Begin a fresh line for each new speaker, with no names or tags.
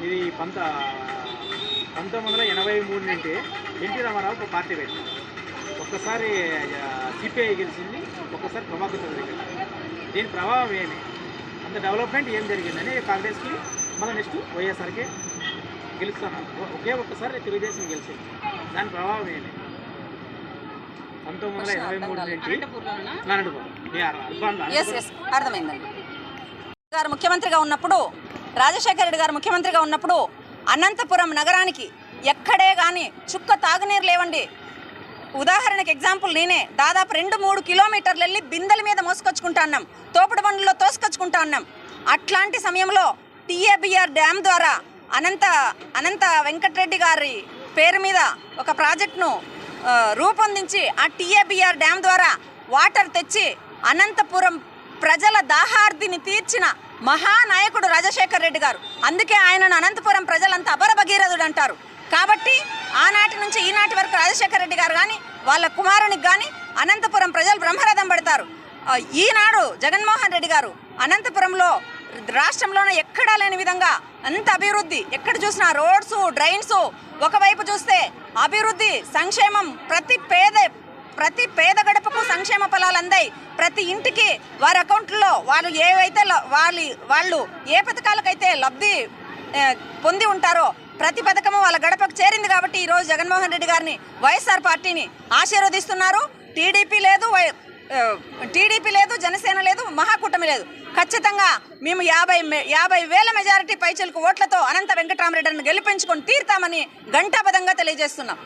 ఇది 1983 నుండి ఎన్టీ రామారావు ఒక పార్టీ పెట్టారు. ఒక్కసారి సిపిఐ గెలిచింది, ఒక్కసారి ప్రభాకర్ చౌదరి గెలిచింది. దీని ప్రభావం ఏమి, అంత డెవలప్మెంట్ ఏం జరిగిందని కాంగ్రెస్కి మళ్ళీ నెక్స్ట్ వైఎస్ఆర్కే గెలుస్తున్నారు. ఒక్కసారి తెలుగుదేశం గెలిచింది. దాని ప్రభావం ఏమి 1983
అర్థమైందండి. గారు ముఖ్యమంత్రిగా ఉన్నప్పుడు, రాజశేఖర రెడ్డి గారు ముఖ్యమంత్రిగా ఉన్నప్పుడు అనంతపురం నగరానికి ఎక్కడే కానీ చుక్క తాగునీరు లేవండి. ఉదాహరణకి ఎగ్జాంపుల్ నేనే దాదాపు 2-3 కిలోమీటర్లు వెళ్ళి బిందెల మీద మోసుకొచ్చుకుంటా ఉన్నాం, తోపుడు బండ్లలో తోసుకొచ్చుకుంటా ఉన్నాం. అట్లాంటి సమయంలో టీఏబిఆర్ డ్యామ్ ద్వారా అనంత వెంకటరెడ్డి గారి పేరు మీద ఒక ప్రాజెక్టును రూపొందించి ఆ టీఏబిఆర్ డ్యామ్ ద్వారా వాటర్ తెచ్చి అనంతపురం ప్రజల దాహార్దిని తీర్చిన మహానాయకుడు రాజశేఖర రెడ్డి గారు. అందుకే ఆయనను అనంతపురం ప్రజలంతా అపర భగీరథుడు అంటారు. కాబట్టి ఆనాటి నుంచి ఈనాటి వరకు రాజశేఖర రెడ్డి గారు కానీ వాళ్ళ కుమారునికి కానీ అనంతపురం ప్రజలు బ్రహ్మరథం పడతారు. ఈనాడు జగన్మోహన్ రెడ్డి గారు అనంతపురంలో రాష్ట్రంలోనే ఎక్కడా లేని విధంగా అంత అభివృద్ధి, ఎక్కడ చూసినా రోడ్స్, డ్రైన్స్, ఒకవైపు చూస్తే అభివృద్ధి, సంక్షేమం, ప్రతి పేద గడపకు సంక్షేమ ఫలాలు అందాయి. ప్రతి ఇంటికి వారి అకౌంట్లో వాళ్ళు వాళ్ళు ఏ పథకాలకైతే లబ్ధి పొంది ఉంటారో ప్రతి పథకము వాళ్ళ గడపకు చేరింది. కాబట్టి ఈరోజు జగన్మోహన్ రెడ్డి గారిని, వైఎస్ఆర్ పార్టీని ఆశీర్వదిస్తున్నారు. టీడీపీ లేదు, జనసేన లేదు, మహాకూటమి లేదు. ఖచ్చితంగా మేము 50,000 మెజారిటీ పైచలకు ఓట్లతో అనంత వెంకటరామరెడ్డిని గెలిపించుకొని తీరుతామని ఘంటాపథంగా తెలియజేస్తున్నాం.